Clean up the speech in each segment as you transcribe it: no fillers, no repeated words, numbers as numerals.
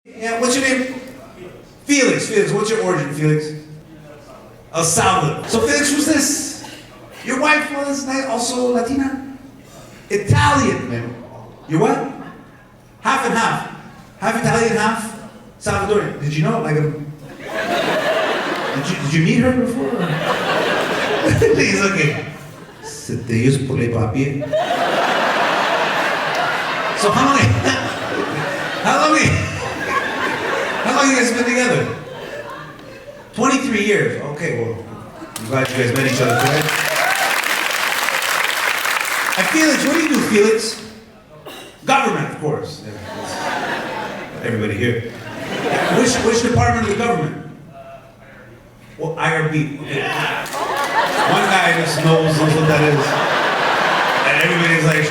Yeah, what's your name? Felix. Felix, what's your origin, Felix? El Salvador. So Felix, who's this? Your wife was also Latina? Italian, man. You what? Half and half. Half Italian, half Salvadorian. Did you know? Did you meet her before? He's okay. Se te use por les papiers. So how long you guys been together? 23 years. Okay, well, I'm glad you guys met each other today. And Felix, what do you do, Felix? Government, of course. Yeah, everybody here. Which department of the government? Well, IRB. Okay. One guy just knows what that is. And everybody's like,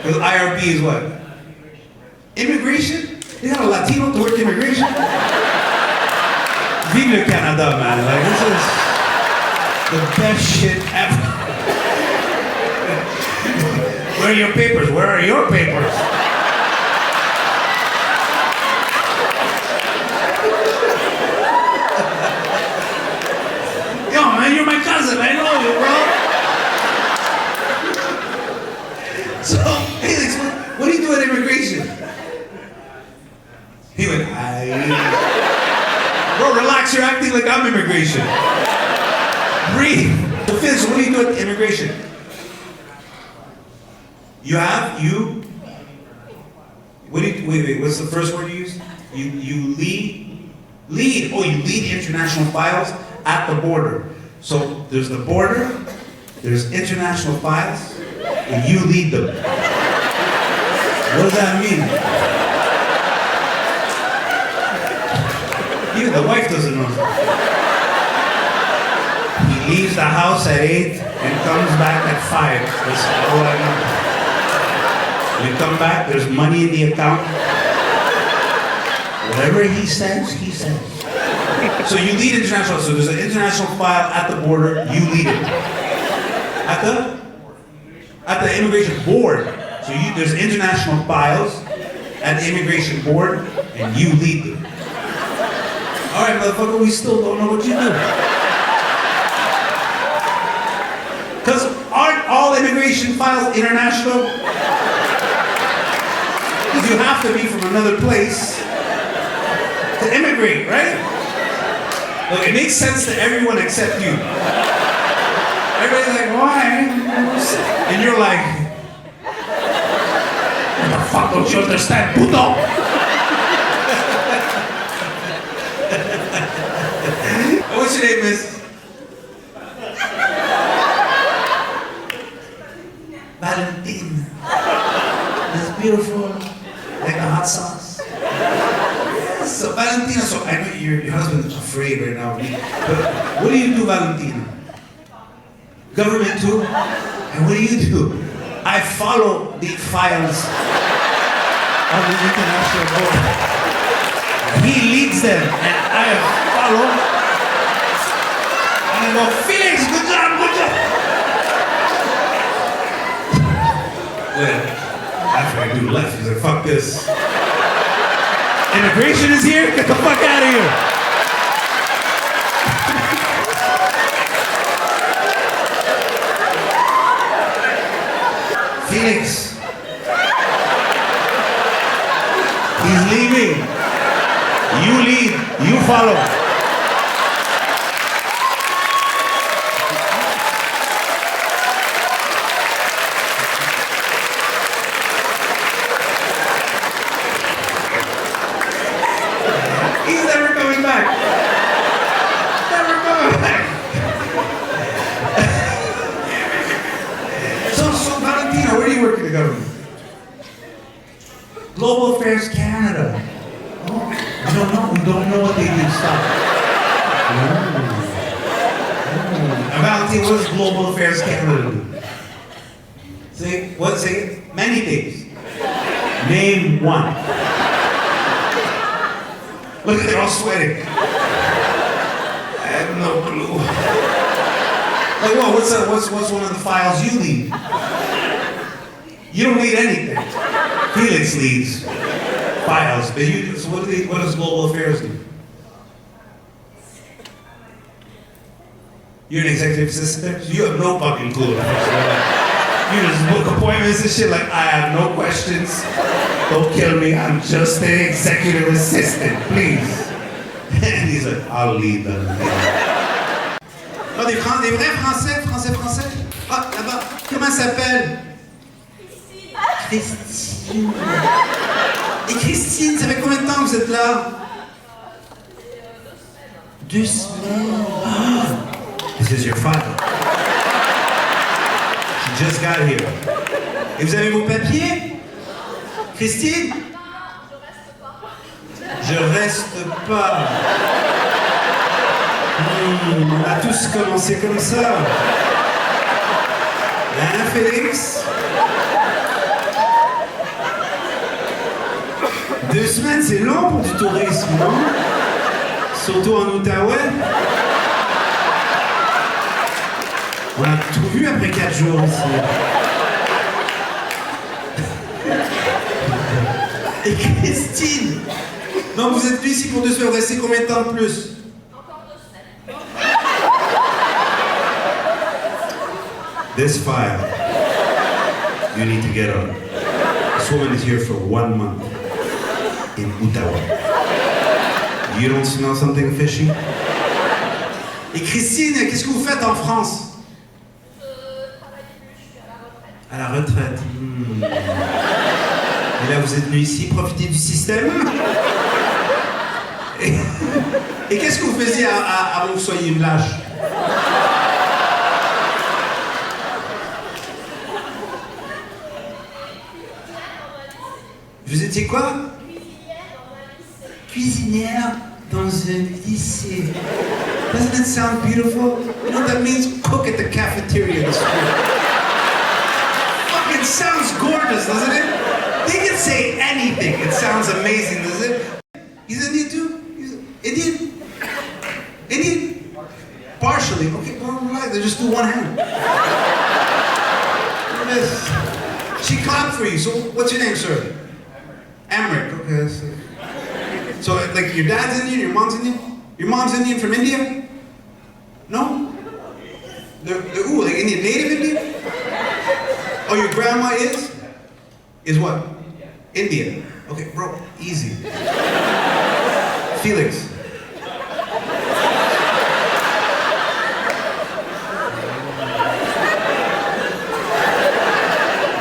because IRB is what? Immigration? They got a Latino to work immigration? Vive Canada, man. Like, this is the best shit ever. Where are your papers? Where are your papers? Yo, man, you're my cousin. I know you, bro. So, Felix, what do you do at immigration? He went, Bro, relax, you're acting like I'm immigration. Breathe. So Felix, what do you do at immigration? Wait, what's the first word you used? You lead. Oh, you lead international files at the border. So there's the border, there's international files, and you lead them. What does that mean? Even the wife doesn't know. He leaves the house at 8 and comes back at 5. That's all I know. You come back, there's money in the account. Whatever he says, he says. So you lead international, so there's an international file at the border, you lead it. At the immigration board. So there's international files at the immigration board, and you lead them. All right, motherfucker, we still don't know what you do. Because aren't all immigration files international? Because you have to be from another place to immigrate, right? Look, it makes sense to everyone except you. Everybody's like, why? And you're like, what the fuck don't you understand, puto? What's your name, miss? Valentine. It's beautiful, like a hot sauce. Yes, so Valentina, so I know your husband's afraid right now of me, but what do you do, Valentina? Government too? And what do you do? I follow the files of the international board. He leads them, and I follow. And I go, Felix, good job, good job. Well, after I do left, he's like, fuck this. Immigration is here? Get the fuck out of here. Felix. He's leaving. You lead, you follow. He's never coming back. Never coming back. So Valentina, where do you work in the government? Global Affairs Canada. Oh, we don't know what they do. Stop. And Valentina, what does Global Affairs Canada do? Say it? Many things. Name one. Look, they're all sweating. I have no clue. Like, well, what's one of the files you lead? You don't lead anything. Felix leads. Files. But so what does global affairs do? You're an executive assistant? You have no fucking clue. You just book appointments and shit like, I have no questions. Don't kill me, I'm just an executive assistant, please. And he's like, I'll leave them. Oh, des vrais français? Ah, là-bas. Comment ça s'appelle? Christine. Et Christine, ça fait combien de temps que vous êtes là? 2 semaines. This is your file. She just got here. Et vous avez vos papiers? Christine? Je reste pas. On a tous commencé comme ça. Hein, Félix? 2 semaines, c'est long pour du tourisme, non? Surtout en Outaouais. On a tout vu après 4 jours ici. Et Christine! Donc vous êtes venu ici pour 2 semaines, vous restez combien de temps de plus? Encore 2 semaines. This file, you need to get on. This woman is here for 1 month in Ottawa. You don't smell something fishy? Et Christine, qu'est-ce que vous faites en France? À la retraite. Et là, vous êtes venu ici profiter du système? Et qu'est-ce que vous faisiez avant que vous soyez une lâche? Vous étiez quoi? Cuisinière dans un lycée. Doesn't it sound beautiful? You know what that means? Cook at the cafeteria in the school. Fucking sounds gorgeous, doesn't it? They can say anything. It sounds amazing, does it? He's Indian too? He's Indian? Indian? Partially. Okay, well, relax. They just do one hand. She clapped for you. So, what's your name, sir? Emmerich. Okay. So, like, your dad's Indian, your mom's Indian? Your mom's Indian from India? No? They're ooh, like Indian, native Indian? Oh, your grandma is? Is what? Indian. Okay, bro, easy. Felix.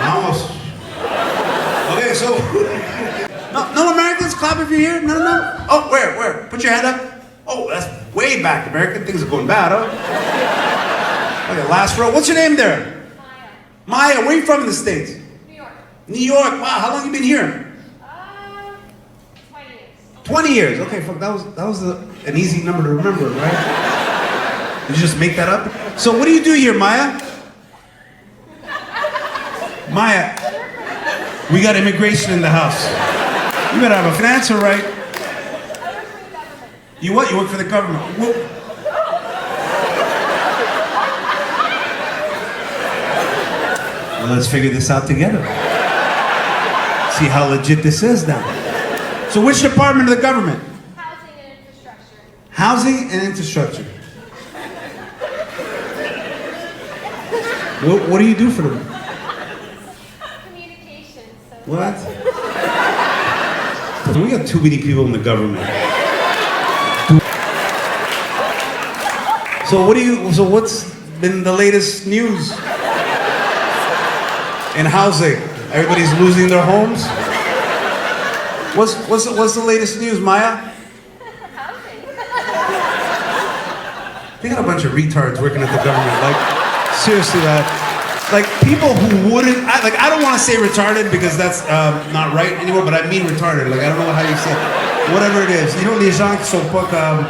Almost. Okay, so no Americans clap if you're here? No. Oh, where? Put your hand up. Oh, that's way back, American. Things are going bad, huh? Okay, last row. What's your name there? Maya, where are you from in the States? New York. New York. Wow, how long have you been here? 20 years. 20 years. Okay, fuck, that was an easy number to remember, right? Did you just make that up? So what do you do here, Maya? Maya, we got immigration in the house. You better have an answer, right? You what? You work for the government? Well, let's figure this out together. See how legit this is now. So which department of the government? Housing and infrastructure. Housing and infrastructure. What do you do for them? Communications. So What? We got too many people in the government. So what's been the latest news in housing? Everybody's losing their homes. What's the latest news, Maya? housing. They got a bunch of retards working at the government. Like, seriously, like people who wouldn't. I don't want to say retarded because that's not right anymore. But I mean retarded. Like I don't know how you say it. Whatever it is. You know les gens qui sont pas comme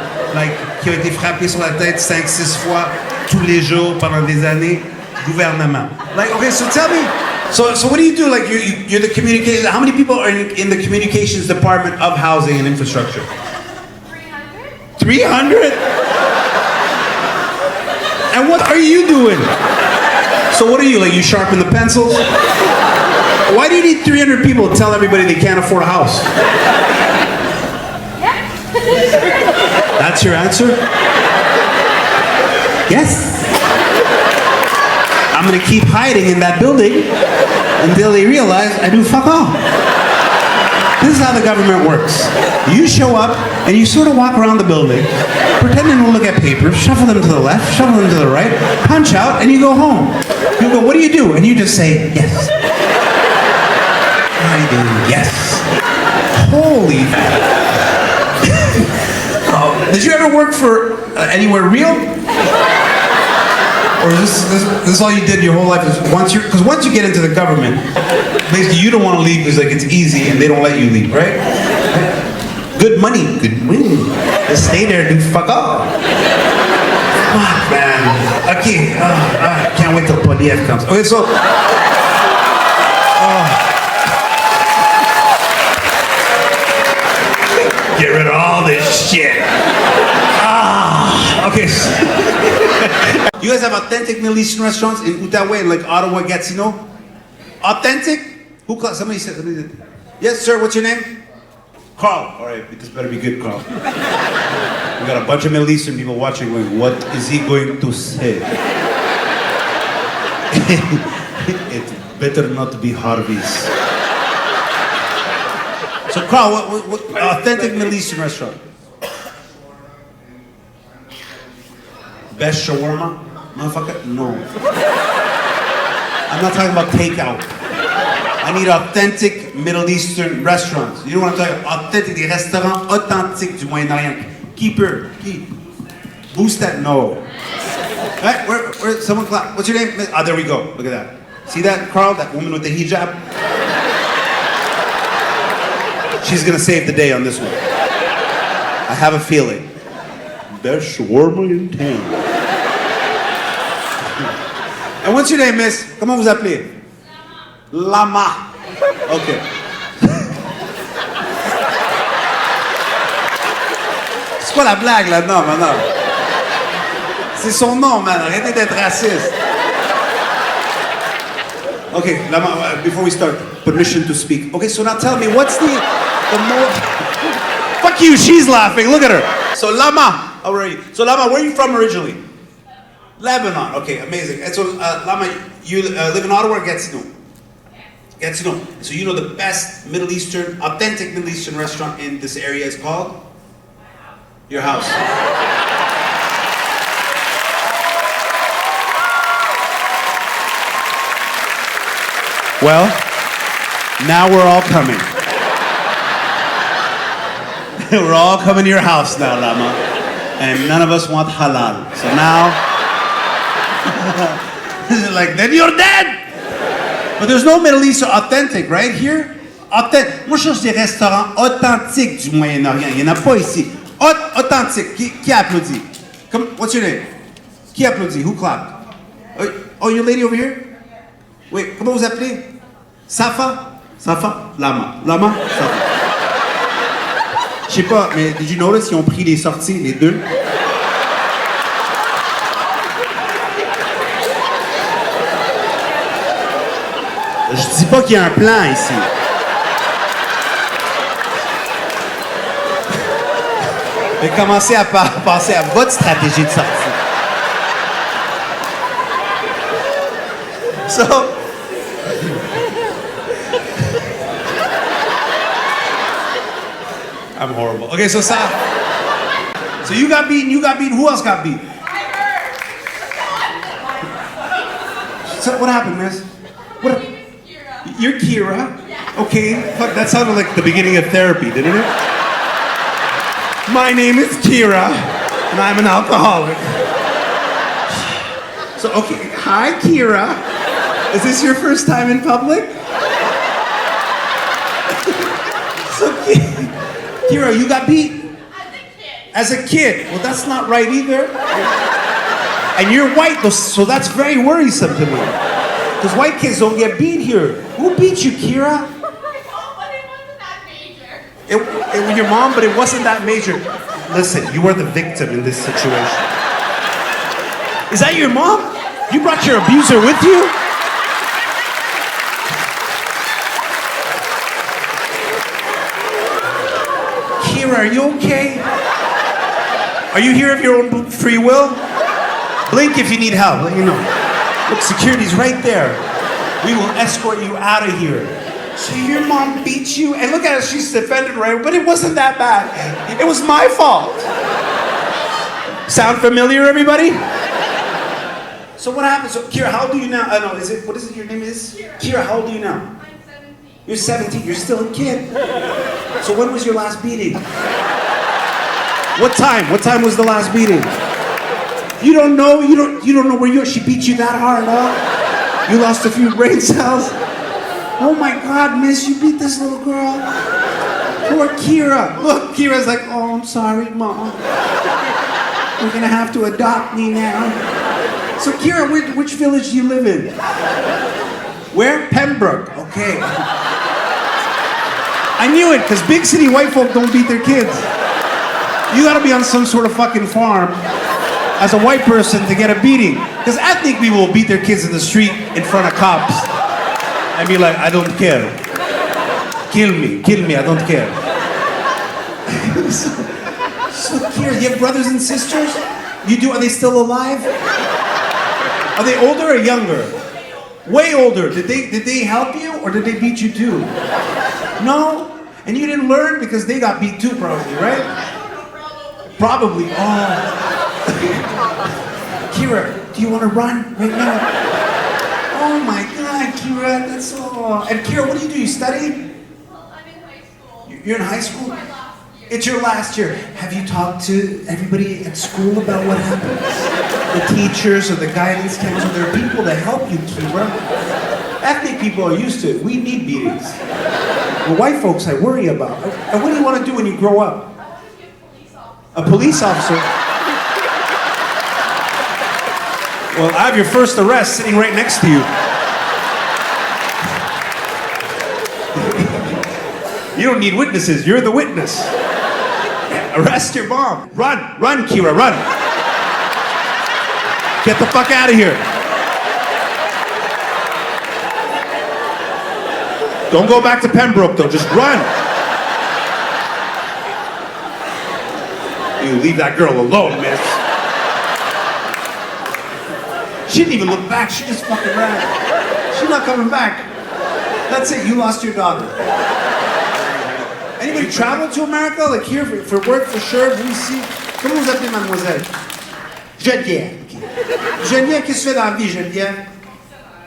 qui ont été frappés sur la tête 5-6 fois tous les jours pendant des années. Gouvernement. Like okay, so tell me. So what do you do? Like you're the communication. How many people are in the communications department of housing and infrastructure? 300. 300? And what are you doing? So what are you, like you sharpen the pencils? Why do you need 300 people to tell everybody they can't afford a house? Yeah. That's your answer? Yes. I'm gonna keep hiding in that building until they realize I do fuck all. This is how the government works. You show up and you sort of walk around the building, pretending to look at papers, shuffle them to the left, shuffle them to the right, punch out, and you go home. You go, what do you do? And you just say, yes. I do, yes. Holy. Did you ever work for anywhere real? Or is this all you did your whole life? Because once you get into the government, basically you don't want to leave because like it's easy and they don't let you leave, right? Good money, good money. Just stay there and do fuck all. Fuck, man. Okay, I can't wait till Polief comes. Okay, so. Get rid of all this shit. Okay. You guys have authentic Middle Eastern restaurants in Ottawa and like Ottawa, Gatineau? Authentic? Somebody said. Yes, sir, what's your name? Carl. All right, this better be good, Carl. We got a bunch of Middle Eastern people watching going, what is he going to say? It better not be Harvey's. So Carl, what authentic Middle Eastern restaurant? Best shawarma? Motherfucker? No. I'm not talking about takeout. I need authentic Middle Eastern restaurants. You know what I'm talking about? Authentic, des restaurants authentiques du Moyen-Orient. Qui? Boost that? No. Right? Where, someone clap. What's your name? Ah, there we go. Look at that. See that, Carl? That woman with the hijab? She's gonna save the day on this one. I have a feeling. Best shawarma in town. And what's your name, miss? Comment vous appelez? Lama. Okay. C'est quoi la blague là-dedans, maintenant? C'est son nom, man. Arrêtez d'être raciste. Okay, Lama, before we start, permission to speak. Okay, so now tell me, what's the more... Fuck you, she's laughing, look at her. So Lama, how are you? So Lama, where are you from originally? Lebanon, okay, amazing. And so Lama, you live in Ottawa or Gatineau? Gatineau. So you know the best Middle Eastern, authentic Middle Eastern restaurant in this area is called? Your house. Well, now we're all coming. We're all coming to your house now, Lama. And none of us want halal. So now, like, then you're dead! But there's no Middle Eastern authentic, right? Here? Authentic. Moi, je cherche des restaurants authentiques du Moyen-Orient. Il n'y en a pas ici. Authentique. Qui applaudit? What's your name? Qui applaudit? Who clapped? Oh, your lady over here? Wait, comment vous appelez? Safa? Safa? Lama. Lama? Safa. Je sais pas, mais did you notice qu'ils ont pris les sorties, les deux? Je dis pas qu'il y a un plan ici. Mais commencez à penser à votre stratégie de sortie. So, I'm horrible. Okay, so you got beaten, who else got beaten? So what happened, miss? What? You're Kira? Okay, fuck, that sounded like the beginning of therapy, didn't it? My name is Kira, and I'm an alcoholic. So, okay, hi Kira. Is this your first time in public? So, Kira, you got beat? As a kid. Well, that's not right either. And you're white, so that's very worrisome to me. Because white kids don't get beat here. Who beat you, Kira? My mom, but it wasn't that major. It was your mom, but it wasn't that major. Listen, you are the victim in this situation. Is that your mom? You brought your abuser with you? swear, are you okay? Are you here of your own free will? Blink if you need help, let me know. Look, security's right there. We will escort you out of here. So your mom beat you? And look at her, she's defended right, but it wasn't that bad. It was my fault. Sound familiar, everybody? So what happened? So Kira, how old are you now? No, what is it your name is? Kira, how old are you now? I'm 17. You're 17, you're still a kid. So when was your last beating? What time? What time was the last beating? You don't know? You don't know where she beat you that hard, huh? You lost a few brain cells? Oh my God, miss, you beat this little girl. Poor Kira. Look, Kira's like, oh, I'm sorry, Mom. We're gonna have to adopt me now. So Kira, which village do you live in? Where? Pembroke, okay. I knew it, because big city white folk don't beat their kids. You gotta be on some sort of fucking farm as a white person to get a beating. Because ethnic people will beat their kids in the street in front of cops and be like, I don't care. Kill me, I don't care. So Kira, you have brothers and sisters? You do, are they still alive? Are they older or younger? Way older. Did they help you or did they beat you too? No? And you didn't learn because they got beat too probably, right? Probably. Oh. Kira, do you want to run right now? Oh my God, Kira, that's all. And Kira, what do? You study? Well, I'm in high school. You're in high school? My last year. It's your last year. Have you talked to everybody at school about what happened? The teachers or the guidance counselor? There are people that help you, Kira. Ethnic people are used to it. We need beatings. The white folks I worry about. And what do you want to do when you grow up? I want to be a police officer. A police officer? Well, I have your first arrest sitting right next to you. You don't need witnesses, you're the witness. Arrest your mom. Run, Kira, run. Get the fuck out of here. Don't go back to Pembroke though, just run. You leave that girl alone, miss. She didn't even look back, she just fucking ran. She's not coming back. That's it, you lost your daughter. Anybody travel to America, like here for work, for sure? We see. Comment vous appelez, mademoiselle? Geneviève. Geneviève, qu'est-ce que tu fais dans la vie, Geneviève?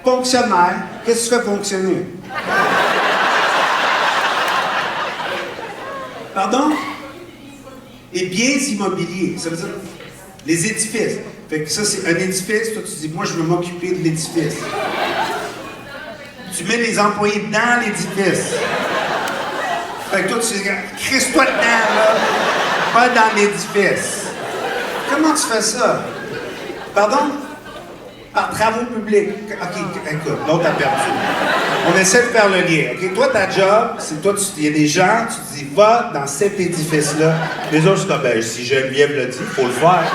Fonctionnaire. Qu'est-ce que tu fais fonctionner? Pardon? Les biens immobiliers, ça veut dire les édifices. Fait que ça, c'est un édifice, toi tu dis, moi je veux m'occuper de l'édifice. Tu mets les employés dans l'édifice. Fait que toi tu dis, crisse-toi dedans, là, pas dans l'édifice. Comment tu fais ça? Pardon? Par travaux publics. Ok, écoute, l'autre a perdu. On essaie de faire le lien. Ok, toi, ta job, c'est toi, il y a des gens, tu te dis, va dans cet édifice-là. Les autres, c'est ben, si Geneviève le dit, il faut le faire.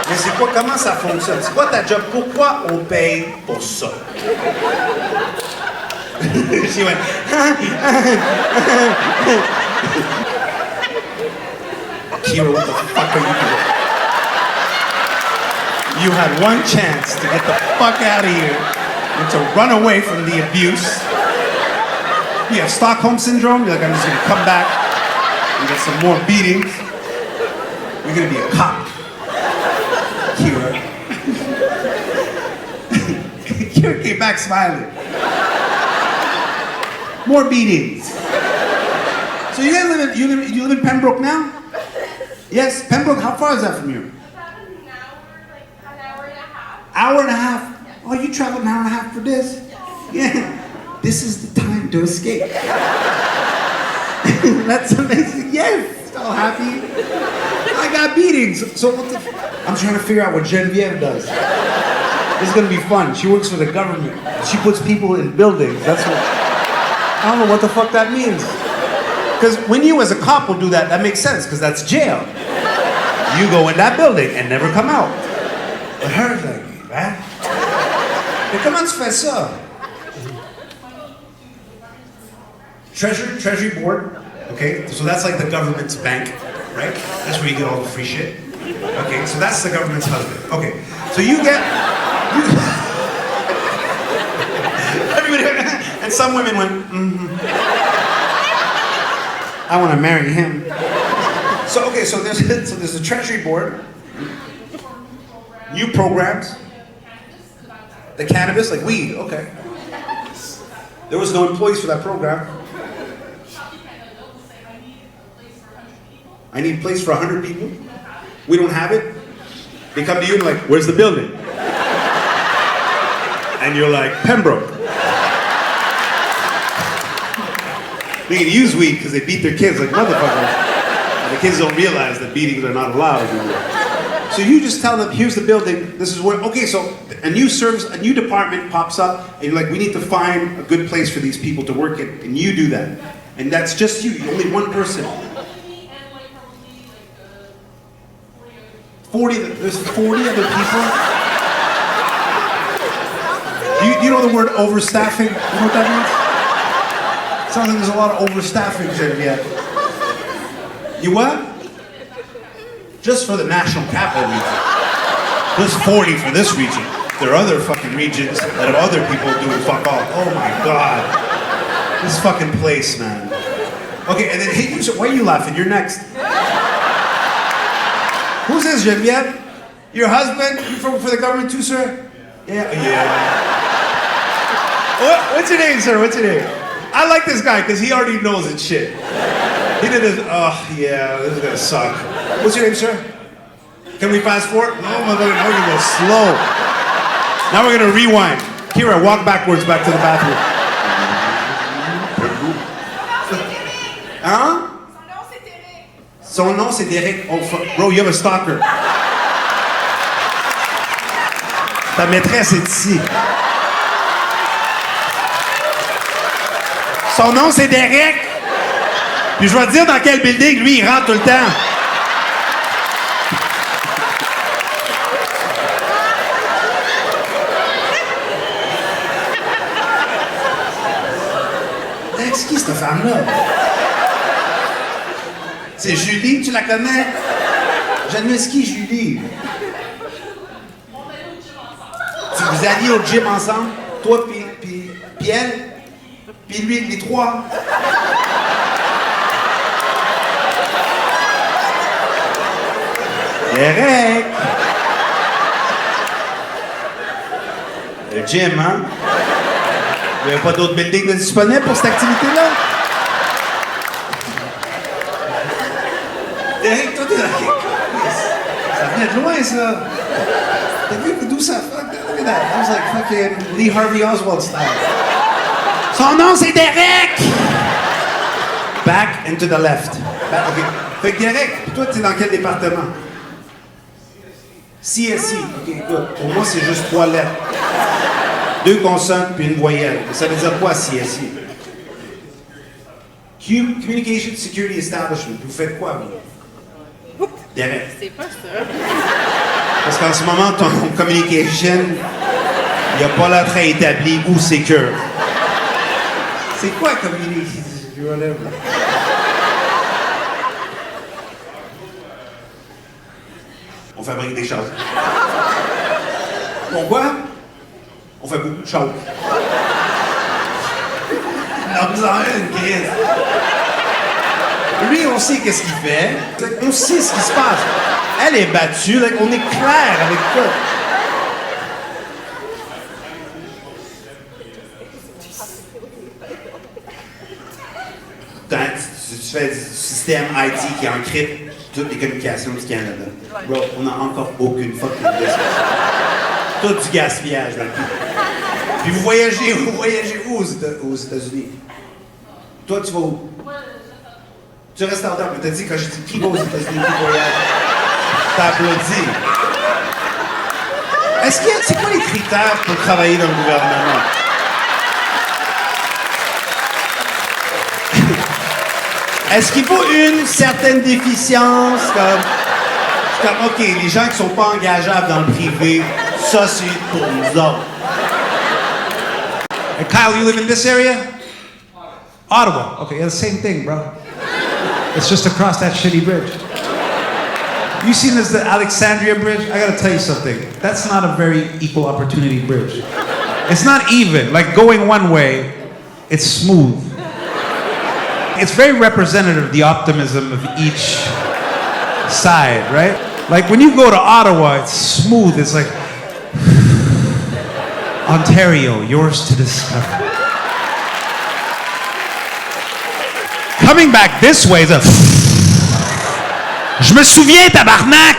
Mais c'est quoi, comment ça fonctionne? C'est quoi ta job? Pourquoi on paye pour ça? She went, Kira, what the fuck are you doing? You had one chance to get the fuck out of here and to run away from the abuse. You have Stockholm Syndrome? You're like, I'm just gonna come back and get some more beatings. You're gonna be a cop. Kira. Kira came back smiling. More beatings. So you guys you live in Pembroke now? Yes, Pembroke, how far is that from here? About an hour and a half. Hour and a half? Oh, you traveled an hour and a half for this? Yes. Yeah. This is the time to escape. That's amazing. Yes, still happy. I got beatings. So what the I'm trying to figure out what Geneviève does. This is gonna be fun. She works for the government. She puts people in buildings. That's what I don't know what the fuck that means. Because when you as a cop will do that, that makes sense, because that's jail. You go in that building and never come out. But her, like, hein? Mais comment tu fais ça? Treasury Board? Okay, so that's like the government's bank, right? That's where you get all the free shit. Okay, so that's the government's husband. Okay, so you get, everybody, and some women went, I want to marry him. So okay, so there's the Treasury Board, new programs, the cannabis, like weed, okay. There was no employees for that program. I need a place for 100 people. We don't have it. They come to you and like, where's the building? And you're like, Pembroke. They can use weed because they beat their kids like motherfuckers. And the kids don't realize that beatings are not allowed anymore. So you just tell them, here's the building, this is where, okay, so a new service, a new department pops up, and you're like, we need to find a good place for these people to work in, and you do that. And that's just you, you're only one person. 40, there's 40 other people? Do you know the word overstaffing? You know what that means? Sounds like there's a lot of overstaffing there yet. You what? Just for the national capital region. There's 40 for this region. There are other fucking regions that have other people doing fuck all. Oh my God. This fucking place, man. Okay, and then hey, why are you laughing? You're next. Who's this, Geneviève? Your husband? You for the government too, sir? Yeah. What's your name, sir? What's your name? I like this guy because he already knows it's shit. He did this, oh yeah, this is gonna suck. What's your name, sir? Can we fast forward? No, motherfucker, no, you go slow. Now we're gonna rewind. Kira, walk backwards back to the bathroom. Huh? Son nom, c'est Derek. Oh, bro, you have a stalker. Ta maîtresse est ici. Son nom, c'est Derek. Puis je vais te dire dans quel building, lui, il rentre tout le temps. C'est qui, cette femme-là? C'est Julie, tu la connais? J'admets qui, Julie? Vous alliez au gym ensemble? Toi, puis elle? Puis lui, les trois? Derek! Le gym, hein? Il n'y avait pas d'autres buildings disponibles pour cette activité-là? Derek, toi, t'es là. Ça venait de loin, ça. T'as vu d'où ça fuck? Look at that. That was like fucking Lee Harvey Oswald style. Son nom, c'est Derek! Back and to the left. Back, okay. Fait que Derek, toi, t'es dans quel département? CSI. Ok, écoute. Pour moi, c'est juste 3 lettres. 2 consonnes puis une voyelle. Ça veut dire quoi, CSI? Communication Security Establishment. Vous faites quoi, vous? Derek. C'est pas ça. Parce qu'en ce moment, ton communication, il n'y a pas l'air très établi ou secure. C'est quoi communication? On fabrique des choses. Pourquoi? On fait beaucoup de choses. Alors, vous en avez une crise. Lui, on sait qu'est-ce qu'il fait. On sait ce qui se passe. Elle est battue, on est clair avec tout. Tu fais du système IT qui encrypte toutes les communications du Canada. Bro, on n'a encore aucune fucking idée. Tout du gaspillage dans le pays. Puis vous voyagez où aux États-Unis? Toi, tu vas où? Tu restes en temps, mais t'as dit quand je dis qui va aux États-Unis, qui voyage? T'as applaudi. C'est quoi les critères pour travailler dans le gouvernement? Est-ce qu'il faut une certaine déficience comme OK, les gens qui sont pas engageables dans le privé, ça c'est pour nous autres. And Kyle, you live in this area? Ottawa. Okay, yeah, the same thing, bro. It's just across that shitty bridge. You seen this, the Alexandria Bridge? I gotta tell you something. That's not a very equal opportunity bridge. It's not even. Like going one way, it's smooth. It's very representative of the optimism of each side, right? Like when you go to Ottawa, it's smooth. It's like, Ontario, yours to discover. Coming back this way is a Je me souviens, tabarnak!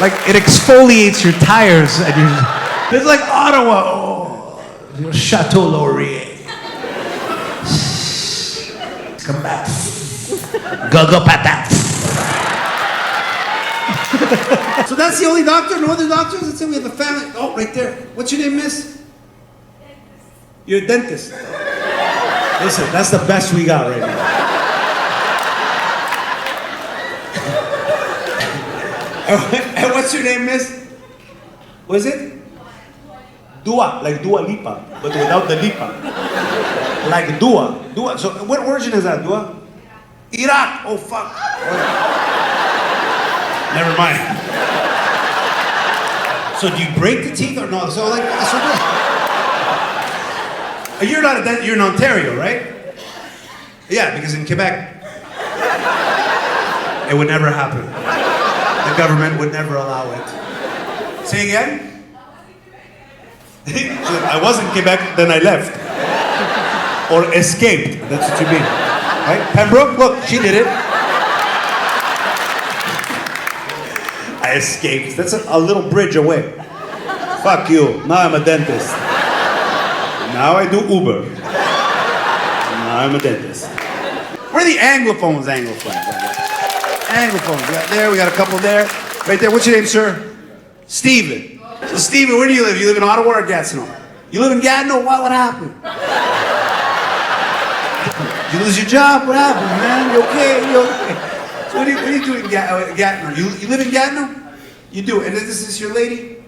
Like it exfoliates your tires and it's like Ottawa, oh, Chateau Laurier. Come back. Go patat. So that's the only doctor? No other doctors? Let's say we have a family. Oh, right there. What's your name, miss? You're a dentist. Listen, that's the best we got right now. And what's your name, miss? What is it? Dua, like Dua Lipa, but without the Lipa. Like Dua. Dua. So what origin is that, Dua? Iraq. Oh, fuck. Never mind. So do you break the teeth or no? So like, so you're not a dentist, you're in Ontario, right? Yeah, because in Quebec, it would never happen. The government would never allow it. Say again? I was in Quebec, then I left. Or escaped, that's what you mean. Right? Pembroke, look, she did it. I escaped. That's a little bridge away. Fuck you, now I'm a dentist. Now I do Uber. Now I'm a dentist. Where are the Anglophones? Anglophones. There, we got a couple there. Right there, what's your name, sir? Steven. So Steven, where do you live? You live in Ottawa or Gatineau? You live in Gatineau? What happened? Did you lose your job? What happened, man? You okay? You okay? So what do you do in Gatineau? You live in Gatineau? You do. And this is your lady?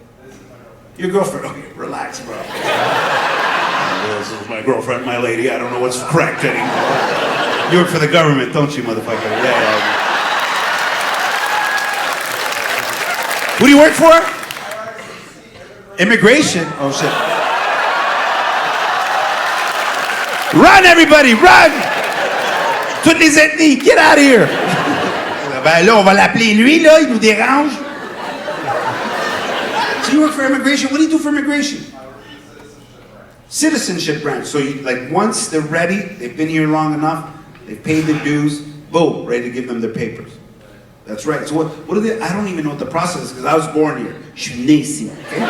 Your girlfriend? Okay, relax, bro. This is my girlfriend, my lady. I don't know what's correct anymore. You work for the government, don't you, motherfucker? Yeah. Who do you work for? Immigration? Oh, shit. Run, everybody, run! Toutes les ethnies, get out of here! Ben là, on va l'appeler lui, là, il nous dérange. So you work for immigration? What do you do for immigration? Citizenship branch. So you, like once they're ready, they've been here long enough, they've paid their dues, boom, ready to give them their papers. That's right. So what are they? I don't even know what the process is because I was born here. Je suis né ici. Okay?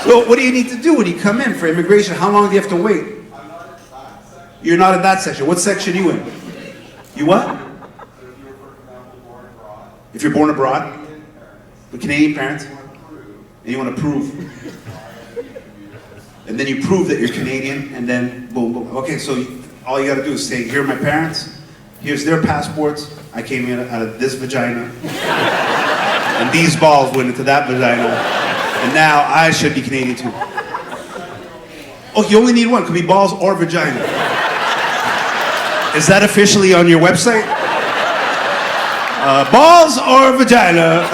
So what do you need to do when you come in for immigration? How long do you have to wait? You're not in that section. What section are you in? You what? If you're born abroad, with Canadian parents, and you want to prove. And then you prove that you're Canadian, and then boom, boom. Okay, so all you gotta do is say, here are my parents, here's their passports, I came in out of this vagina, and these balls went into that vagina, and now I should be Canadian too. Oh, you only need one, it could be balls or vagina. Is that officially on your website? Balls or vagina?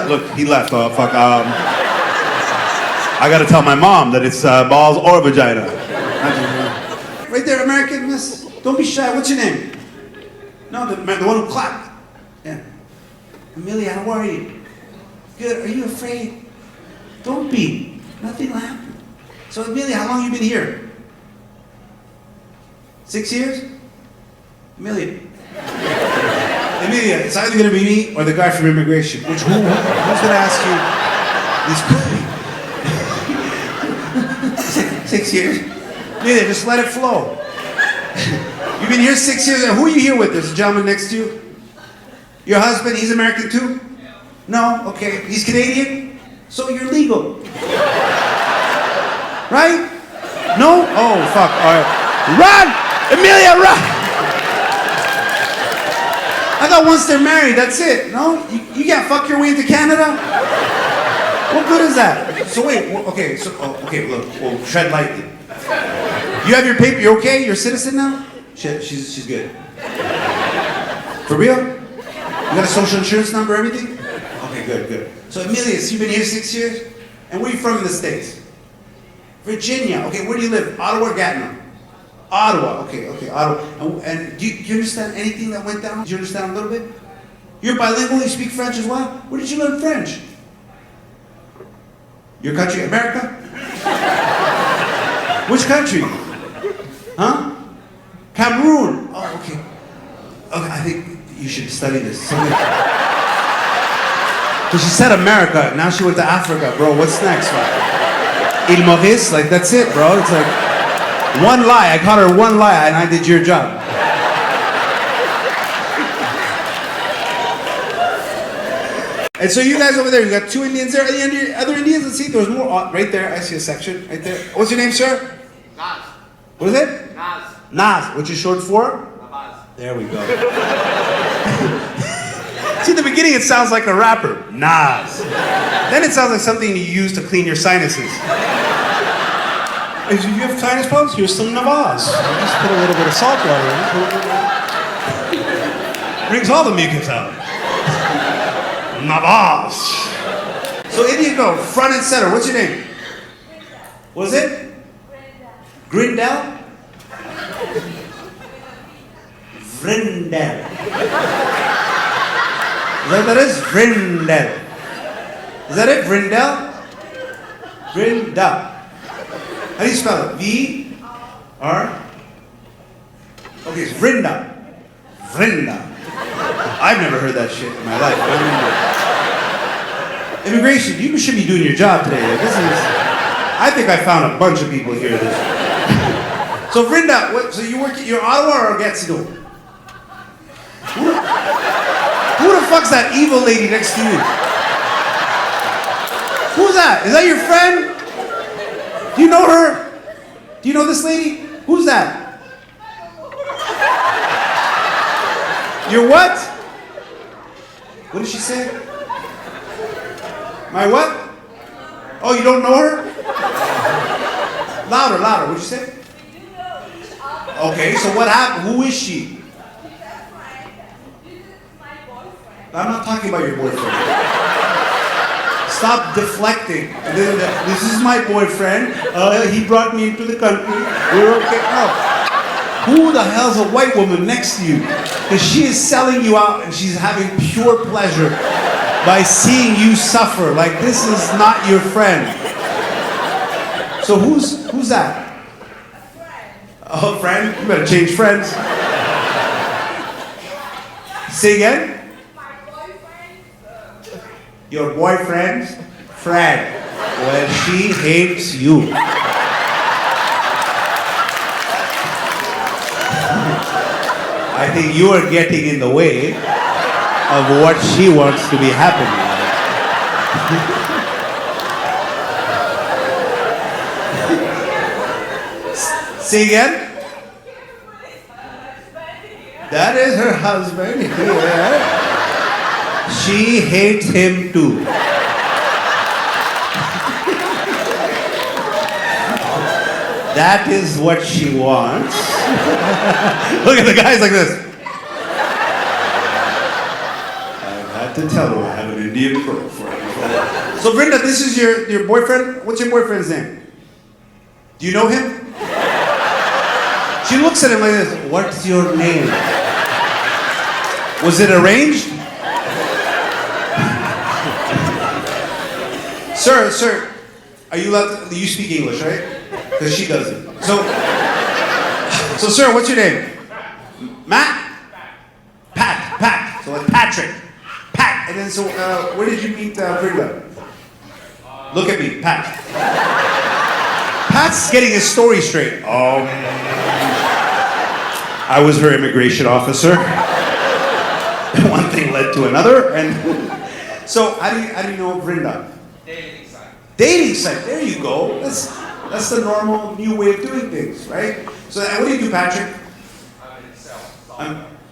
Look, he left, oh fuck. I gotta tell my mom that it's balls or vagina. Right there, American miss. Don't be shy. What's your name? No, the one who clapped. Yeah. Amelia, how are you? Good. Are you afraid? Don't be. Nothing will happen. So, Amelia, how long have you been here? 6 years? Amelia. Amelia, it's either gonna be me or the guy from immigration. Who's gonna ask you these questions? 6 years? Amelia, just let it flow. You've been here 6 years. Who are you here with? There's a gentleman next to you. Your husband, he's American too? No? Okay. He's Canadian? So you're legal. Right? No? Oh, fuck. All right. Run! Amelia, run! I thought once they're married, that's it. No? You can't fuck your way into Canada? What good is that? So wait, okay, okay, look, well, tread lightly. You have your paper, you're okay? You're a citizen now? She's good. For real? You got a social insurance number, everything? Okay, good. So Emilius, you've been here 6 years? And where are you from in the States? Virginia. Okay, where do you live? Ottawa or Gatineau? Ottawa. Okay, Ottawa. And do you understand anything that went down? Do you understand a little bit? You're bilingual, you speak French as well? Where did you learn French? Your country, America? Which country? Huh? Cameroon. Oh, okay. Okay, I think you should study this. Because she said America, now she went to Africa, bro. What's next? Île Maurice, like that's it, bro. It's like one lie. I caught her one lie, and I did your job. And so you guys over there, you got 2 Indians there. Any other Indians? Let's see. There was more. Oh, right there. I see a section right there. What's your name, sir? Naz. What is it? Naz. Naz, which is short for? Naz. There we go. See, in the beginning it sounds like a rapper. Naz. Then it sounds like something you use to clean your sinuses. If you have sinus problems, here's some Navaz. Just put a little bit of salt water in it. Brings all the mucus out. Navaz. So in you go, front and center. What's your name? What is it? Grindel? Vrindel. Is that what that is? Vrindel. Is that it? Vrindel? Vrindel. How do you spell it? V-R? Okay, it's Vrinda. Vrinda. I've never heard that shit in my life. Immigration, you should be doing your job today. Like, I think I found a bunch of people here. So Vrinda, so you work, you're Ottawa or Gatineau? Who the fuck's that evil lady next to you? Who's that? Is that your friend? Do you know her? Do you know this lady? Who's that? Your what? What did she say? My what? Oh, you don't know her? Louder, louder. What'd you say? Okay, so what happened? Who is she? I'm not talking about your boyfriend. Stop deflecting. This is my boyfriend. He brought me into the country. We're okay. No. Who the hell's a white woman next to you? Because she is selling you out and she's having pure pleasure by seeing you suffer. Like, this is not your friend. So who's that? Oh, friend? You better change friends. Say again? Your boyfriend's friend. Well, she hates you. I think you are getting in the way of what she wants to be happening. Say again? That is her husband here. She hates him too. That is what she wants. Look at the guys like this. I've had to tell her I have an Indian girlfriend. So Brenda, this is your boyfriend? What's your boyfriend's name? Do you know him? She looks at him like this. What's your name? Was it arranged? Sir, are you allowed to, you speak English, right? Because she doesn't. So sir, what's your name? Matt? Pat. So like Patrick. Pat. And then so, where did you meet Brenda? Look at me, Pat. Pat's getting his story straight. I was her immigration officer. One thing led to another, and so how do you know Brenda? Dating site. Dating site. There you go. That's the normal new way of doing things, right? So what do you do, Patrick? I'm in sales.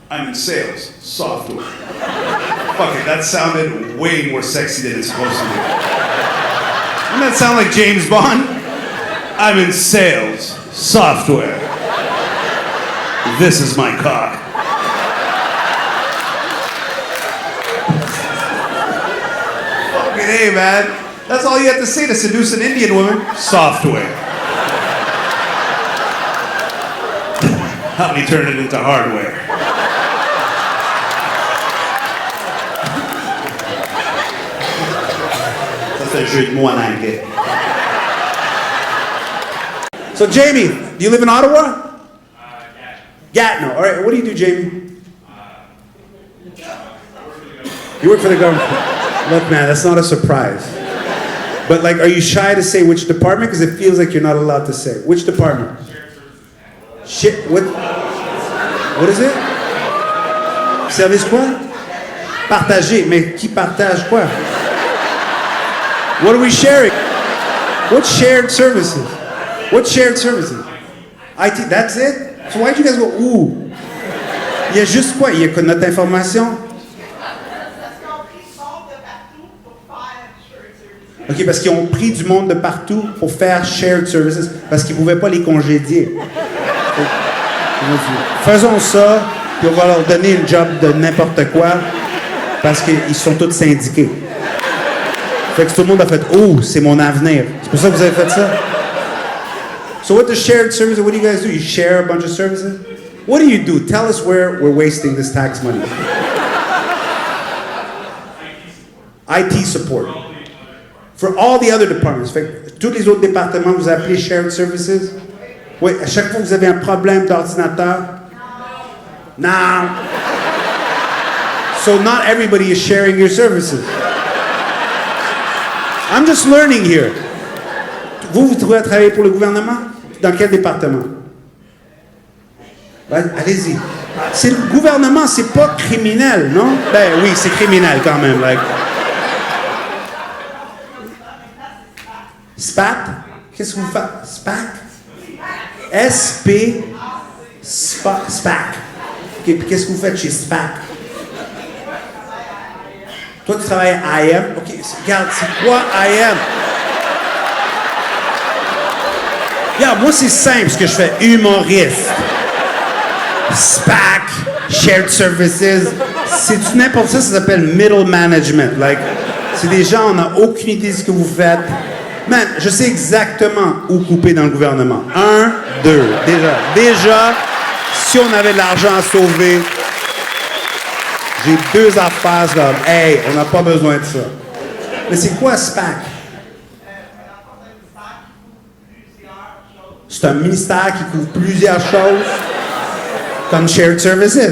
I'm in sales. Software. Fuck it. That sounded way more sexy than it's supposed to be. Doesn't that sound like James Bond? I'm in sales, software. This is my cock. Fucking hey, man. That's all you have to say to seduce an Indian woman? Software. Help me turn it into hardware. Ça, c'est un jeu de mots en anglais. So, Jamie, do you live in Ottawa? Gatineau. All right, what do you do, Jamie? You work for the government. Look, man, that's not a surprise. But, like, are you shy to say which department? Because it feels like you're not allowed to say. Which department? Shit, what is it? Service quoi? Partager. Mais qui partage quoi? What are we sharing? What shared services? What shared services? IT, that's it? So why'd you guys go, ooh? Il y a juste quoi? Il y a notre information? OK, parce qu'ils ont pris du monde de partout pour faire shared services, parce qu'ils ne pouvaient pas les congédier. Faisons ça, puis on va leur donner une job de n'importe quoi, parce qu'ils sont tous syndiqués. Fait que tout le monde a fait, oh, c'est mon avenir. C'est pour ça que vous avez fait ça? So what does shared services, what do you guys do? You share a bunch of services? What do you do? Tell us where we're wasting this tax money. IT support. For all the other departments. Fait que tous les autres départements, vous appelez shared services? Oui, à chaque fois que vous avez un problème d'ordinateur? No. So not everybody is sharing your services. I'm just learning here. Vous trouvez à travailler pour le gouvernement? Dans quel département? Ouais, allez-y. C'est le gouvernement, c'est pas criminel, non? Ben oui, c'est criminel quand même. Like. SPAC? Qu'est-ce que vous faites? SPAC? S-P... SPAC. OK, puis qu'est-ce que vous faites chez SPAC? Toi, tu travailles à IM? OK, regarde, c'est quoi IM? Regarde, moi, c'est simple ce que je fais. Humoriste. SPAC, Shared Services. C'est du n'importe ça, ça s'appelle middle management. Like, c'est des gens, on n'a aucune idée de ce que vous faites. Man, je sais exactement où couper dans le gouvernement. 1, 2. Déjà, si on avait de l'argent à sauver, j'ai 2 affaires comme, hey, on n'a pas besoin de ça. Mais c'est quoi SPAC? C'est un ministère qui couvre plusieurs choses, comme Shared Services.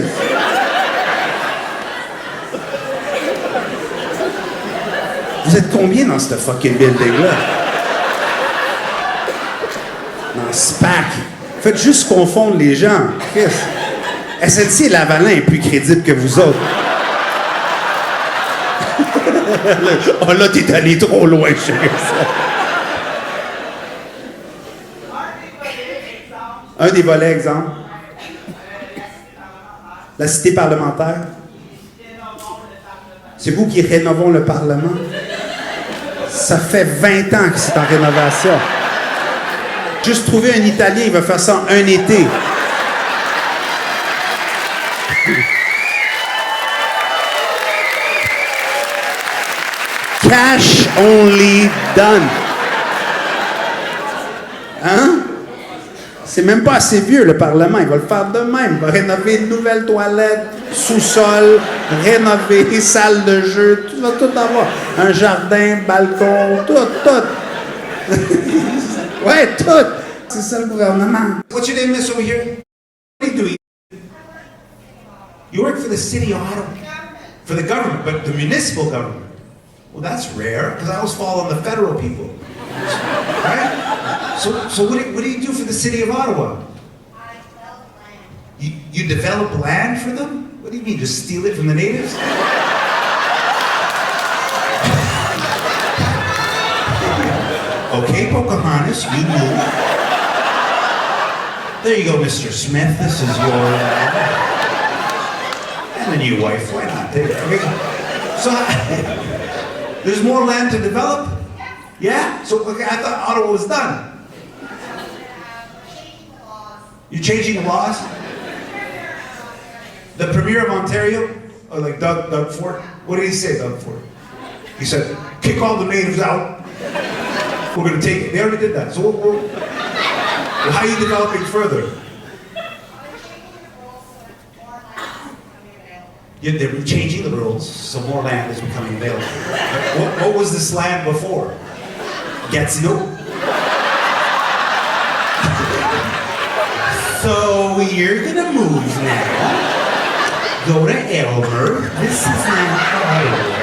Vous êtes combien dans ce fucking building-là? Dans SPAC. Faites juste confondre les gens. Chris. SNC et Lavalin est plus crédible que vous autres. Oh là, t'es allé trop loin, chérie. Un des volets, exemple. La cité parlementaire. C'est vous qui rénovons le Parlement. Ça fait 20 ans que c'est en rénovation. Juste trouver un Italien, il va faire ça en un été. Cash only done. Hein? C'est même pas assez vieux, le Parlement. Il va le faire de même. Il va rénover une nouvelle toilette, sous-sol, rénover, salle de jeu. Tu vas tout avoir. Un jardin, balcon, tout. Ouais, tout. C'est ça le gouvernement. What's your name, miss, over here? What are you doing? You work for the city of Ottawa. For the government, but the municipal government. Well, that's rare, because I always fall on the federal people. Right? So what do you do for the city of Ottawa? I develop land. You develop land for them? What do you mean, just steal it from the natives? Okay, Pocahontas, you knew. There you go, Mr. Smith. This is your... and a new wife. Why not? So, there's more land to develop? Yeah? So okay, I thought Ottawa was done. Changing the laws. You're changing the laws? The Premier of Ontario? Or like Doug Ford? What did he say, Doug Ford? He said, kick all the natives out. We're going to take it. They already did that. So how are you developing further? Yeah, they're changing the rules, so more land is becoming available. What was this land before? Gatineau? So you're gonna move now. Go to Elmer. This is now Ottawa.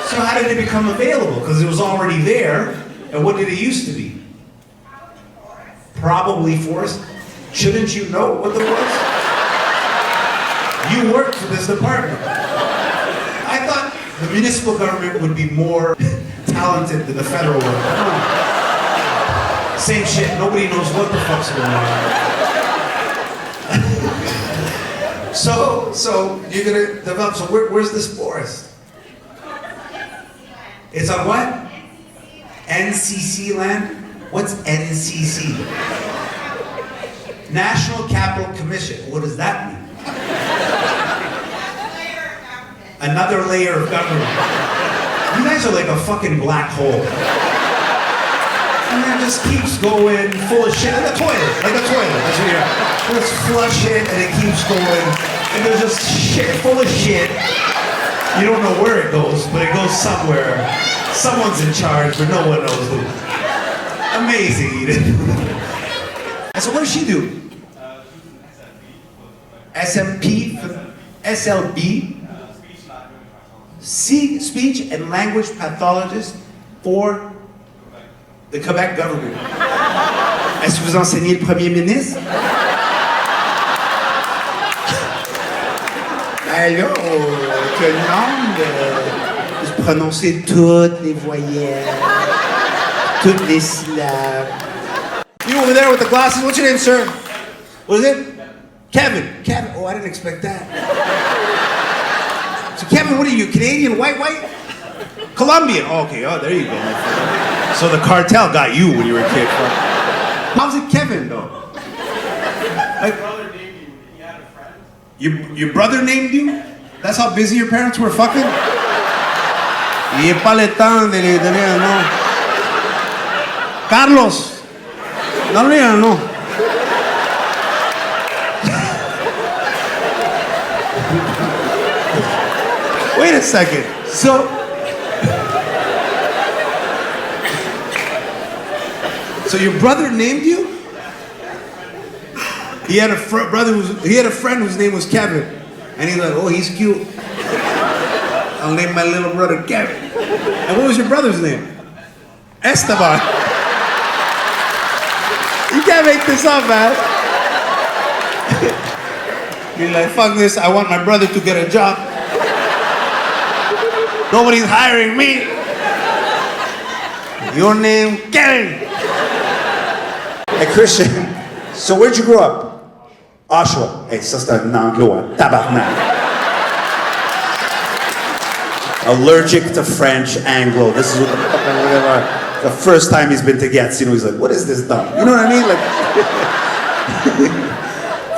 So how did it become available? Because it was already there. And what did it used to be? Probably forest. Shouldn't you know what the was? You work for this department. I thought the municipal government would be more talented than the federal one. Same shit, nobody knows what the fuck's going on. So you're gonna develop, so where's this forest? It's on what? NCC land? What's NCC? National Capital Commission. What does that mean? Another layer of government. You guys are like a fucking black hole. And it just keeps going, full of shit, like a toilet. That's what you're. Let's flush it, and it keeps going. And there's just shit, full of shit. You don't know where it goes, but it goes somewhere. Someone's in charge, but no one knows who. Amazing, Eden. And so what does she do? SMP? SLB? Speech and language pathologist for the Quebec government. Est-ce que vous enseignez le premier ministre? Alors, on te demande de prononcer toutes les voyelles, toutes les syllabes. You over there with the glasses, what's your name, sir? What is it? Kevin. Oh, I didn't expect that. So Kevin, what are you, Canadian, white? Colombian. Oh, okay, there you go. So the cartel got you when you were a kid. How's it Kevin, though? My brother named you. He had a friend. Your brother named you? That's how busy your parents were fucking? Il n'y a pas le temps de les donner un nom. Carlos. Donne-lui un nom. Wait a second. So your brother named you? He had a friend whose name was Kevin, and he's like, oh, he's cute. I'll name my little brother Kevin. And what was your brother's name? Esteban. You can't make this up, man. You're like, fuck this. I want my brother to get a job. Nobody's hiring me. Your name, Kevin. Hey, Christian, so where'd you grow up? Oshawa. Hey, ça c'est un anglo, tabarnak. Allergic to French, Anglo. This is what the fuck the first time he's been to Gatineau, he's like, what is this dumb? You know what I mean? Like,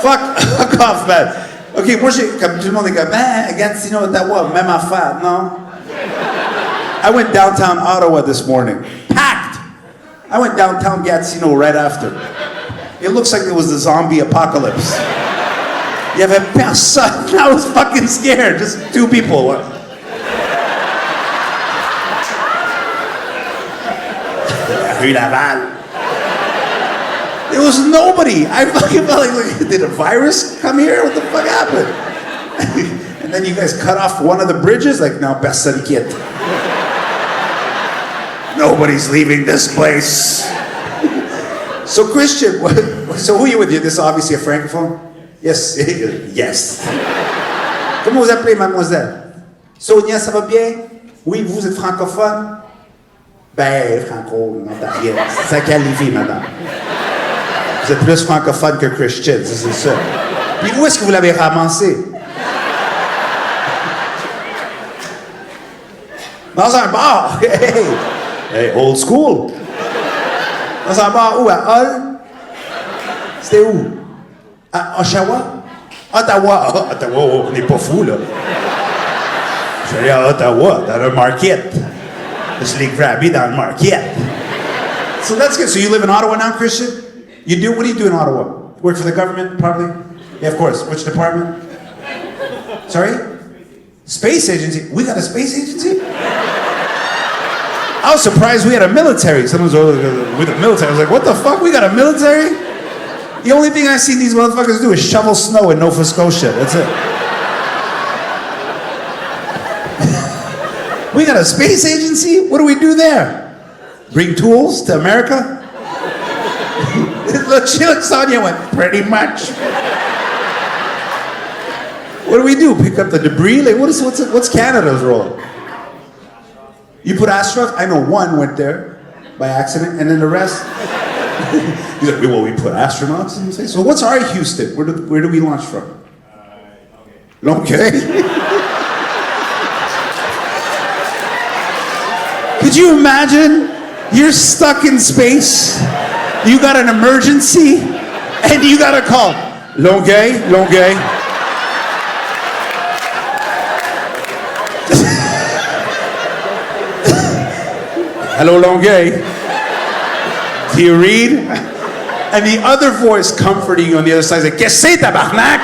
fuck off, man. Ok, moi, comme tout le monde est comme, Gatineau, Ottawa, même affaire, non? I went downtown Ottawa this morning. Packed! I went downtown Gatineau right after. It looks like it was the zombie apocalypse. Il y avait personne. I was fucking scared. Just two people. Rue Laval. There was nobody. I fucking felt like, did a virus come here? What the fuck happened? And then you guys cut off one of the bridges? Like, no, personne quitte. Nobody's leaving this place. So Christian, so who are you with? This is obviously a francophone? Yes. Yes. Comment vous appelez, mademoiselle? Sonia, ça va bien? Oui, vous êtes francophone? Ben, franco, non, t'as rien. Ça qualifie, madame. Vous êtes plus francophone que Christian, c'est ça. Puis où est-ce que vous l'avez ramassé? Dans un bar. Hey. Hey, old school. On s'en va où? À Hull? C'était où? À Oshawa? Ottawa. Ah, Ottawa, on n'est pas fou, là. Je suis allé à Ottawa, dans le market. Je l'ai grabé dans le market. So that's good. So you live in Ottawa now, Christian? What do you do in Ottawa? Work for the government, probably? Yeah, of course. Which department? Sorry? Space agency? We got a space agency? I was surprised we had a military. Someone was with the military. I was like, what the fuck? We got a military? The only thing I see these motherfuckers do is shovel snow in Nova Scotia. That's it. We got a space agency? What do we do there? Bring tools to America? Look, she looks on you and went, pretty much. What do we do? Pick up the debris? Like, what's Canada's role? You put astronauts? I know one went there by accident, and then the rest. He's like, well, we put astronauts in space. So what's our Houston? Where do we launch from? Okay. Could you imagine? You're stuck in space. You got an emergency, and you got to call. Longueuil. Hello, Longueuil. Do you read? And the other voice comforting you on the other side is like, qu'est-ce que c'est, tabarnak?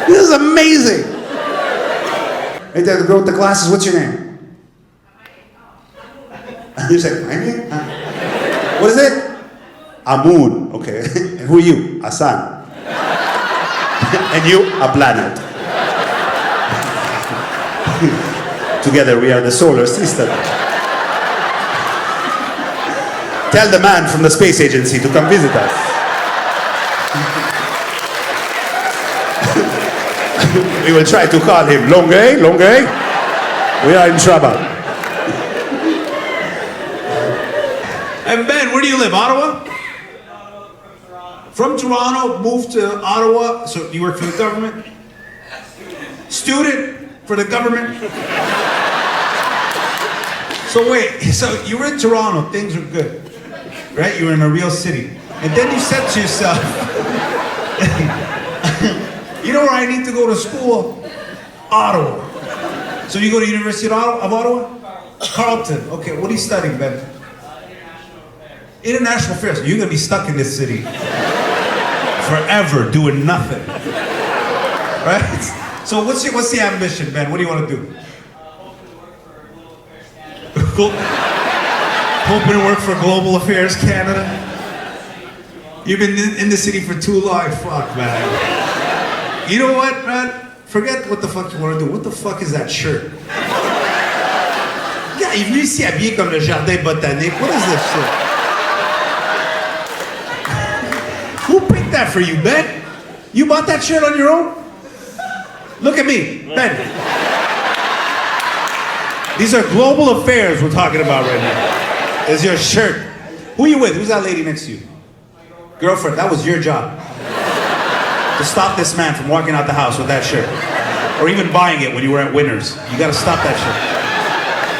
This is amazing. Hey, the girl with the glasses, what's your name? He's like, my name? What is it? Amun. Okay. And who are you? Hassan. And you? A planet. Together we are the solar system. Tell the man from the space agency to come visit us. We will try to call him. Longueuil. We are in trouble. And Ben, where do you live? Ottawa? From Toronto, moved to Ottawa. So you work for the government? Student for the government? So wait, so you were in Toronto, things were good, right? You were in a real city. And then you said to yourself, you know where I need to go to school? Ottawa. So you go to University of Ottawa? Carleton. Okay, what are you studying, Ben? International affairs. You're gonna be stuck in this city forever doing nothing, right? So what's the ambition, Ben? What do you want to do? Hoping to work for Global Affairs Canada. You've been in the city for too long. Fuck, man. You know what, man? Forget what the fuck you want to do. What the fuck is that shirt? Yeah, il est venu ici habillé comme le jardin botanique. What is this shit? Who picked that for you, Ben? You bought that shirt on your own? Look at me, Ben. These are global affairs we're talking about right now. Is your shirt. Who are you with? Who's that lady next to you? Girlfriend, that was your job. To stop this man from walking out the house with that shirt. Or even buying it when you were at Winners. You gotta stop that shirt.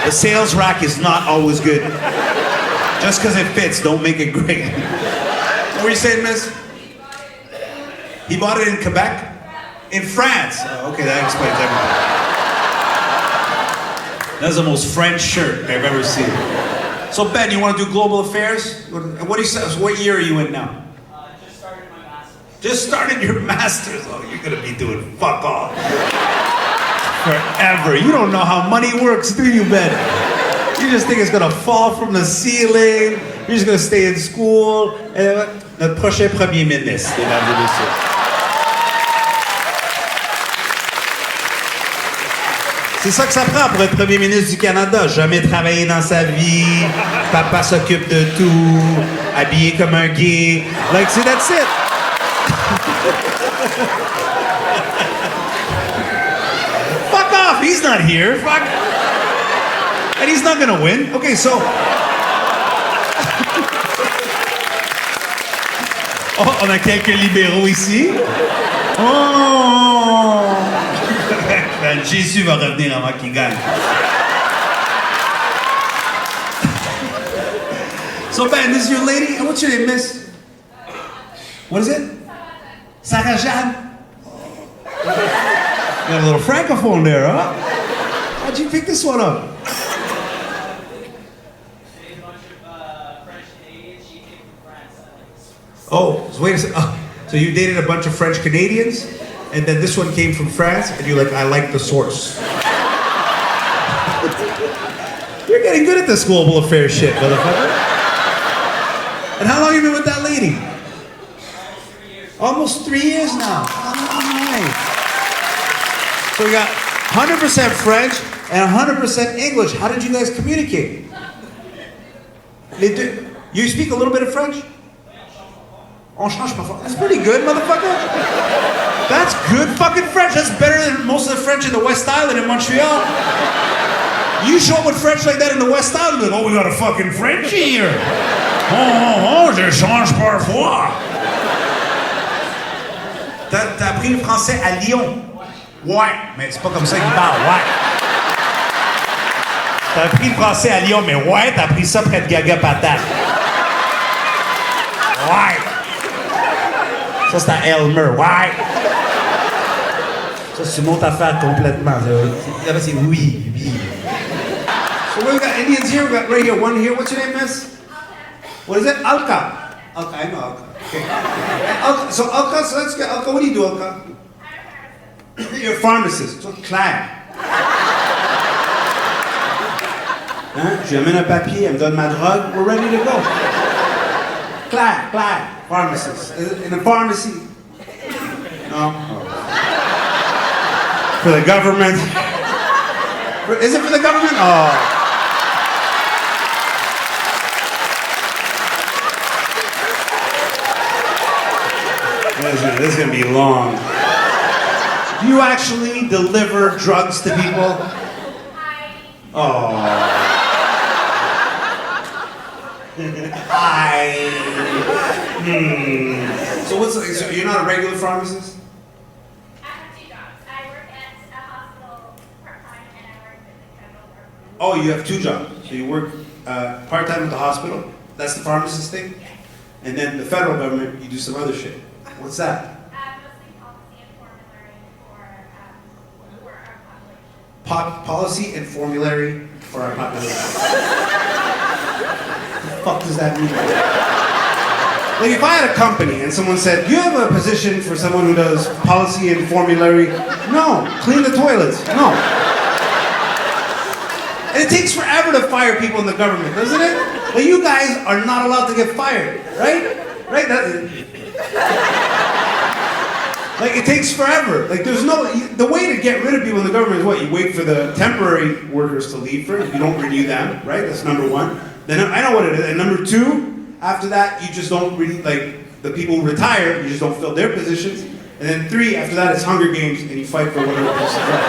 The sales rack is not always good. Just because it fits, don't make it great. What were you saying, miss? He bought it in Quebec? In France. Oh, okay, that explains everything. That's the most French shirt I've ever seen. So Ben, you want to do global affairs? What year are you in now? Just started my master's. Just started your master's. Oh, you're gonna be doing fuck all forever. You don't know how money works, do you, Ben? You just think it's gonna fall from the ceiling. You're just gonna stay in school. Notre prochain premier ministre, mesdames et messieurs. C'est ça que ça prend pour être premier ministre du Canada. Jamais travaillé dans sa vie. Papa s'occupe de tout. Habillé comme un gay. Like, see, that's it. Fuck off. He's not here. Fuck. And he's not gonna win. Okay, so. Oh, on a quelques libéraux ici. Oh. Ben, Jésus va revenir avant qu'il gagne. So Ben, this is your lady. And what's your name, miss? What is it? Sarah Jeanne. Got a little francophone there, huh? How'd you pick this one up? Oh, so wait a second. Oh, so you dated a bunch of French Canadians, and then this one came from France, and you're like, I like the source. You're getting good at this global affairs shit, motherfucker. And how long have you been with that lady? Almost 3 years now. Oh, nice. So we got 100% French and 100% English. How did you guys communicate? You speak a little bit of French? On change parfois. That's pretty good, motherfucker. That's good fucking French. That's better than most of the French in the West Island in Montreal. You show up with French like that in the West Island, like, oh, we got a fucking Frenchie here. Oh, je change parfois. T'as appris le français à Lyon? Ouais, mais c'est pas comme ça qu'il parle, ouais. T'as appris le français à Lyon, mais ouais, t'as appris ça près de Gaga Patate. Ouais. Ça, c'est à Elmer, ouais. Ça, c'est une autre affaire complètement. Là-bas, c'est oui, oui. So we got Indians here, we got right here, one here. What's your name, miss? What is it? Alka. Alka, I know Alka. Okay. Alka, so Alka, so let's get Alka. What do you do, Alka? You're a pharmacist. So Claire. Hein? Je lui amène un papier, elle me donne ma drogue, we're ready to go. Claire, pharmacist. In a pharmacy? No? Oh. For the government? Is it for the government? Oh. This is gonna be long. Do you actually deliver drugs to people? Oh. So you're not a regular pharmacist? I have 2 jobs. I work at a hospital part-time and I work at the federal government. Oh, you have 2 jobs. So you work part-time at the hospital, that's the pharmacist thing? And then the federal government, you do some other shit. What's that? Mostly policy and formulary for our population. Policy and formulary for our population. What the fuck does that mean? Like if I had a company and someone said, you have a position for someone who does policy and formulary? No. Clean the toilets? No. And it takes forever to fire people in the government, doesn't it? Like you guys are not allowed to get fired, right? Right? Like it takes forever. Like there's no, the way to get rid of people in the government is what? You wait for the temporary workers to leave first. You don't renew them, right? That's number 1. Then I know what it is. And number 2, after that, you just don't like the people who retire. You just don't fill their positions. And then 3, after that, it's Hunger Games, and you fight for whatever person's right.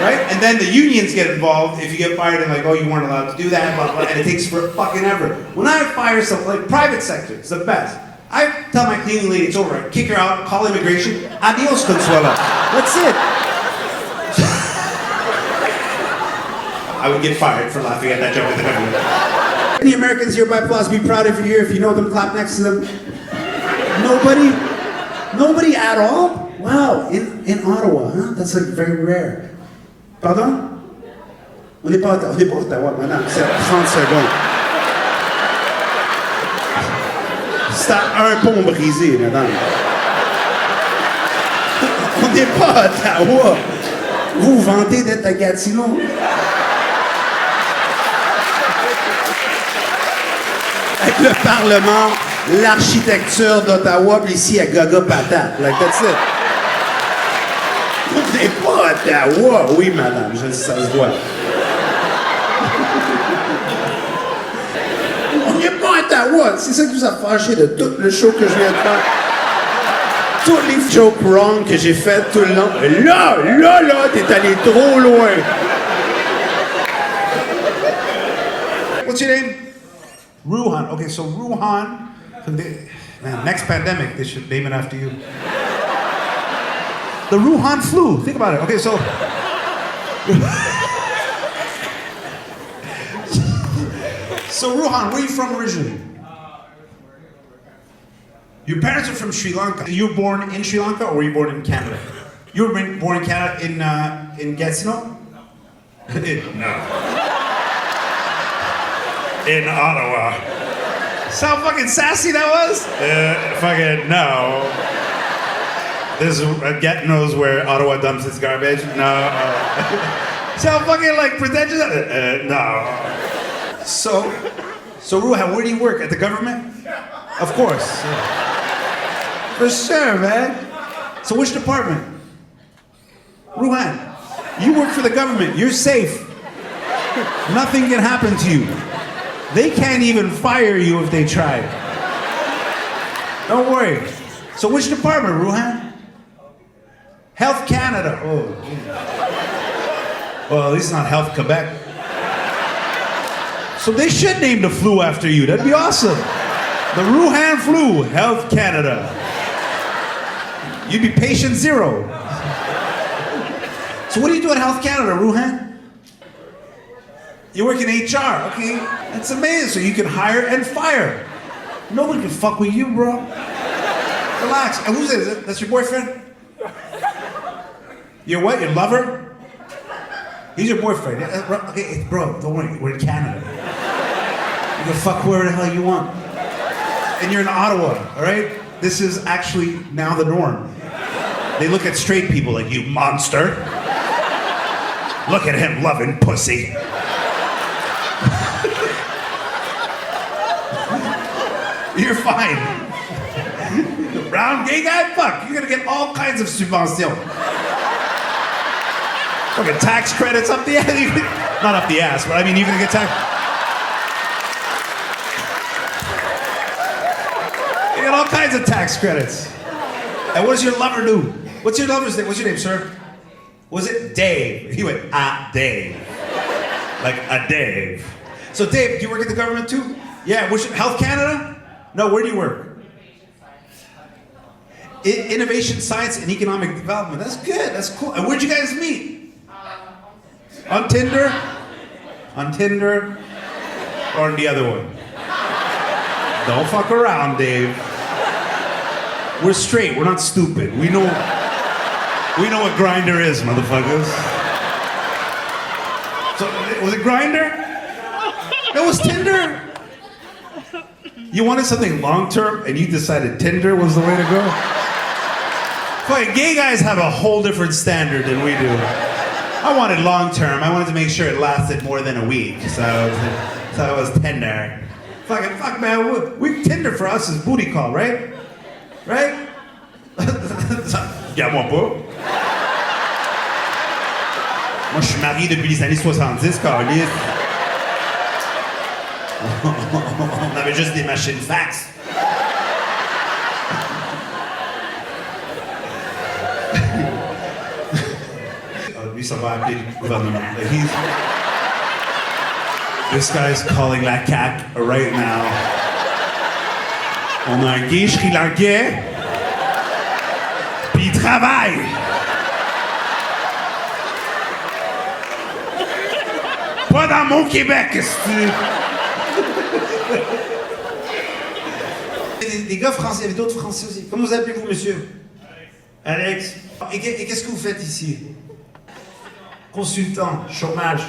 Right? And then the unions get involved if you get fired and like, oh, you weren't allowed to do that, blah, blah, and it takes for fucking ever. When I fire someone, like private sector, it's the best. I tell my cleaning lady it's over. I kick her out, call immigration. Adios, Consuela. That's it. I would get fired for laughing at that joke in the government. Any Americans here by applause, be proud if you're here. If you know them, clap next to them. Nobody? Nobody at all? Wow, in Ottawa, huh? That's like very rare. Pardon? On n'est pas Ottawa, madame. C'est 30 secondes. C'est un pont brisé, madame. On n'est pas à Ottawa. Vous vous vantez d'être à Gatineau. Avec le Parlement, l'architecture d'Ottawa, puis ici à Gaga Patate. Like, that's it. On n'est pas à Ottawa. Oui, madame, je sais, ça se voit. Ottawa, c'est ça qui vous a fâché de tout le show que je viens de faire. Tous les jokes wrong que j'ai fait tout le long. Là, t'es allé trop loin. What's your name? Ruhan. Okay, so Ruhan. Man, next pandemic, they should name it after you. The Wuhan flu. Think about it. Okay, so So, Ruhan, where are you from originally? Your parents are from Sri Lanka. You were born in Sri Lanka, or were you born in Canada? You were born in Canada in Gatineau? No. In Ottawa. See how fucking sassy that was? Fucking no. This Gatineau's where Ottawa dumps its garbage? No. See how fucking like pretentious? No. So Ruhan, where do you work? At the government? Of course. For sure, man. So which department? Ruhan, you work for the government. You're safe. Nothing can happen to you. They can't even fire you if they try. Don't worry. So which department, Ruhan? Health Canada. Oh. Well, at least not Health Quebec. So they should name the flu after you. That'd be awesome. The Ruhan flu, Health Canada. You'd be patient 0. So what do you do at Health Canada, Ruhan? You work in HR, okay? That's amazing. So you can hire and fire. Nobody can fuck with you, bro. Relax. And who's that? That's your boyfriend? Your what? Your lover? He's your boyfriend. Okay, bro, don't worry. We're in Canada. You can fuck whoever the hell you want. And you're in Ottawa, all right? This is actually now the norm. They look at straight people like, you monster. Look at him loving pussy. You're fine. Brown gay guy? Fuck. You're gonna get all kinds of subventions. Fucking tax credits up the ass. Not up the ass, but I mean, you're gonna get tax. You get all kinds of tax credits. And what does your lover do? What's your lover's name? What's your name, sir? Was it Dave? He went, Dave. Like a Dave. So Dave, do you work at the government too? Yeah, Health Canada? No, where do you work? Innovation, Science, and Economic Development. That's good, that's cool. And where'd you guys meet? On Tinder? On Tinder? Or on the other one? Don't fuck around, Dave. We're straight, we're not stupid. We know what Grindr is, motherfuckers. So, was it Grindr? That was Tinder? You wanted something long-term, and you decided Tinder was the way to go? Fucking gay guys have a whole different standard than we do. I wanted long-term. I wanted to make sure it lasted more than a week, so it was Tinder. Fuck, man. Tinder for us is booty call, right? Right? Regarde-moi pas. Moi, je suis marié depuis les années 70, câlisse. On avait juste des machines fax. Lui, ça va appeler le gouvernement. This guy's calling la CAQ right now. On a un gay Sri Lankais, puis il travaille. Pas dans mon Québec, qu'est-ce que tu... Des gars français, il y avait d'autres français aussi. Comment vous appelez-vous, monsieur? Alex. Et qu'est-ce que vous faites ici? Consultant, chômage.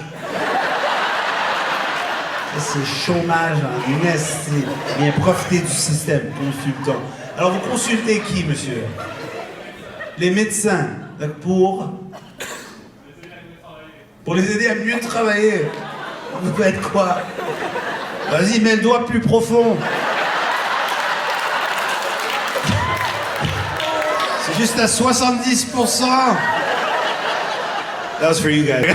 C'est chômage, hein. Bien profiter du système, consultant. Alors vous consultez qui, monsieur? Les médecins. Pour les aider à mieux travailler. Vous faites quoi? Vas-y, mets le doigt plus profond. C'est juste à 70%. That was for you guys.